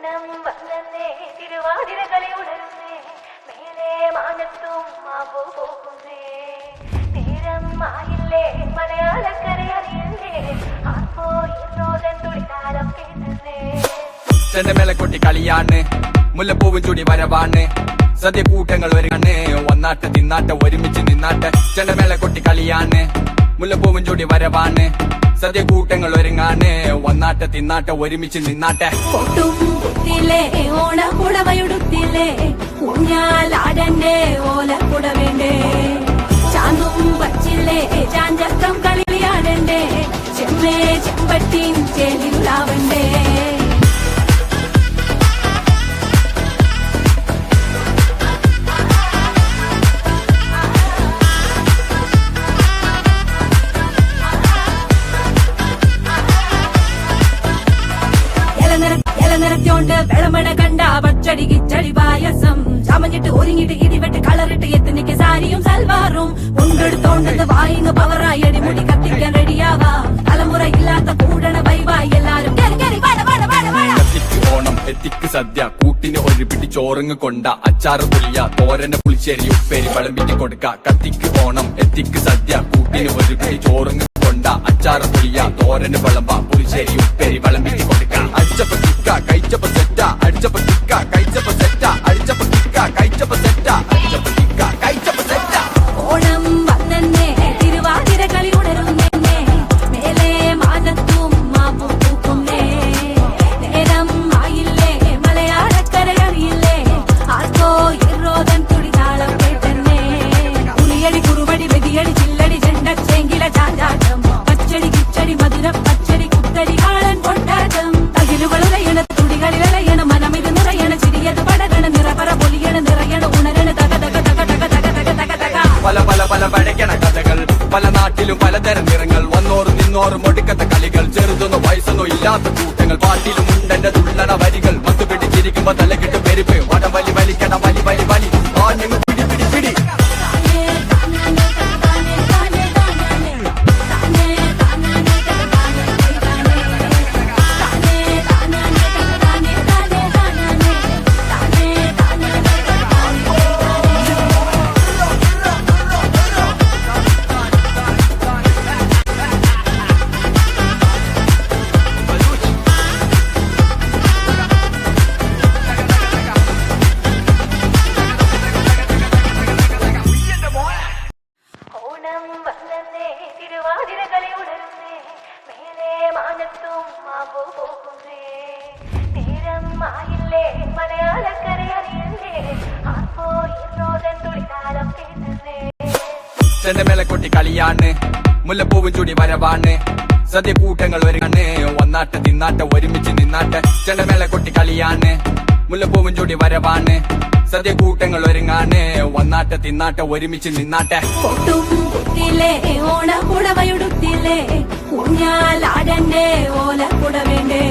ഓണം വന്നേ തിരുവാതിരകളി ഉണരുന്നേ മേലെ മാനത്തും മാവോ പോകുന്നേ നേരം ആയില്ലേ മലയാളക്കര അറിയുന്നേ ആർപ്പോ എന്നോടൻ തുളിക്കാലം കേട്ടുന്നേ ചെണ്ടമേളക്കൊട്ടി കളിയാണ് മുല്ലപ്പൂവും ചൂടി വരവാണ് സദ്യ കൂട്ടങ്ങൾ ഒരുങ്ങാണ് ഒന്നാട്ട് തിന്നാട്ട് ഒരുമിച്ച് നിന്നാട്ട് ചെണ്ടമേളക്കൊട്ടി കളിയാണ് മുല്ലപ്പൂവും ചൂടി വരവാണ് സദ്യ കൂട്ടങ്ങൾ ഒരുങ്ങാണ് ഒന്നാട്ട് തിന്നാട്ട് ഒരുമിച്ച് നിന്നാട്ടെ ഓണപ്പുടവയുടുത്തില്ലേ ഊഞ്ഞാലാടന്റെ ഓലപ്പുടവേണ്ടേ ചാന്തും വച്ചില്ലേ ചാഞ്ചക്കം കളിയാടണ്ടേ ചെമ്മേ ചെമ്പട്ടിൻ ചേലിലാവണ്ടേ നിറച്ചോണ്ട് വെളമണ കണ്ട പച്ചടി കിച്ചടി പായസം ചമഞ്ഞിട്ട് ഒരുങ്ങിട്ട് ഇടിവെട്ട് കളറിട്ട് എത്തുനിക്ക് സാരിയും സൽവാറും കൊണ്ടെടുത്തോണ്ടത് വായിന്ന് പവറായി അടിമുടി കത്തിക്കാൻ റെഡിയാവാ തലമുറ ഇല്ലാത്ത കൂടണ വൈവായി എല്ലാരും ഓണം എത്തിക്ക് സദ്യ കൂട്ടിന് ഒരു പിടി ചോറങ്ങ് കൊണ്ട അച്ചാറ് പുളിയ തോരന് പുളിശ്ശേരി ഉപ്പേരി വിളമ്പിട്ട് കൊടുക്ക കത്തിക്ക് ഓണം എത്തിക്ക് സദ്യ കൂട്ടിന് ഒരു പിടി ചോറങ്ങ് കൊണ്ട അച്ചാറ് പുളിയ തോരന് വിളമ്പ പുളിശ്ശേരി ഉപ്പേരി വിളമ്പിട്ട് കൊടുക്ക അടിച്ചപ്പ തിക്ക കഴിച്ചപ്പ സെറ്റ അടിച്ചപ്പ തിക്ക കഴിച്ചപ്പ സെറ്റ അടിച്ചപ്പ തിക്ക കഴിച്ചപ്പ സെറ്റ അടിച്ചപ്പ തിക്ക കഴിച്ചപ്പ സെറ്റ ഓണം വന്നേ തിരുവാതിര കളി ഉണരുന്നേ മേലെ മാനത്തും മാപ്പു പൂക്കുന്നേ നേരം ആയില്ലേ മലയാളക്കര അറിയില്ലേ ആർക്കോ ഇറോദൻ തുടിതാളം കേട്ടന്നേ പുളിയടി കുറുവടി വെടിയടി ചില്ലടി ചെണ്ടച്ചെങ്കില ചാഞ്ചാട്ടം പച്ചടി കിച്ചടി മധുര പച്ചടി കുത്തരി കാളൻ കൊണ്ടാട്ടം തകിലുകളയണ തുടികളിലയണ മനമിത് നിറയണ ചിരിയത് പടകണ നിറപറ പൊലിയണ നിറയണ ഉണരണ തക തക തക തക തക തക തക തക പല പല പല വടക്കണ കഥകൾ പല നാട്ടിലും പലതരം നിറങ്ങൾ വന്നോറും നിന്നോറും ഒടുക്കത്തെ കളികൾ ചെറുതൊന്നോ വയസ്സൊന്നോ ഇല്ലാത്ത കൂട്ടങ്ങൾ പാട്ടിലും ഉണ്ടെന്റെ തുള്ളണ വരികൾ മത്തു പിടിച്ചിരിക്കുമ്പോ തലകിട്ട് പെരുപ്പ് വടവലി വലിക്കണ വലി വലി വലി ആഞ്ഞു പിടി പിടി പിടി ഓണം വന്നേ തിരുവാതിരകളി ഉണരുന്നേ മേലെ മാനത്തും മാവോ പോകുന്നേ നേരം ആയില്ലേ മലയാളക്കര അറിയുന്നേ ആർപ്പോ എന്നോടൻ തുളിക്കാലം കേട്ടുന്നേ ചെണ്ടമേളക്കൊട്ടി കളിയാണ് മുല്ലപ്പൂവും ചൂടി വരവാണ് സദ്യ കൂട്ടങ്ങൾ ഒരുങ്ങാണ് ഒന്നാട്ട് തിന്നാട്ട് ഒരുമിച്ച് നിന്നാട്ട് ചെണ്ടമേളക്കൊട്ടി കളിയാണ് മുല്ലപ്പൂവും ചൂടി വരവാണ് സദ്യ കൂട്ടങ്ങൾ ഒരുങ്ങാണ് ഒന്നാട്ട് തിന്നാട്ട് ഒരുമിച്ച് നിന്നാട്ടെ ഓണപ്പുടവയുടുത്തില്ലേ ഊഞ്ഞാലാടന്റെ ഓലപ്പുടവേണ്ടേ